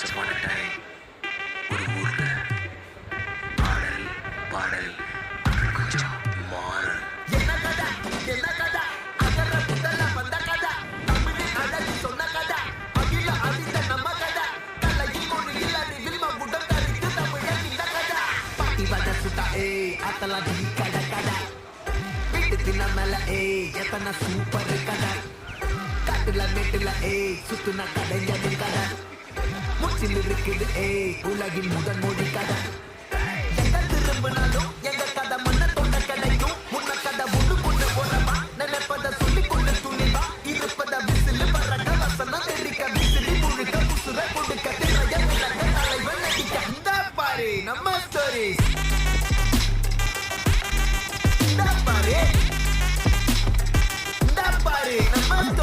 Once upon a time, ஒரு ஊர்ல பாடல் பாடல் கொஞ்சம் மாறல். என்ன கதை என்ன கதை அகர முதல வந்த கதை தமிழில் அழகு சொன்ன கதை அகில அழிந்த நம்ம கதை கலையில் ஒன்று இல்லாத வில்ம முடம் தரித்து தமிழன் இந்த கதை பாட்டி வத சுட்டா அத்தலா டி கதை கதை வீட்டு தின மேல எத்தனை சூப்பர் கதை காட்டுல மேட்டுல சுத்துன கடைஞ்சது கதை முச்சில் இருக்குது உலகின் முதன் மொழி கதை எங்க திரும்பினாலும்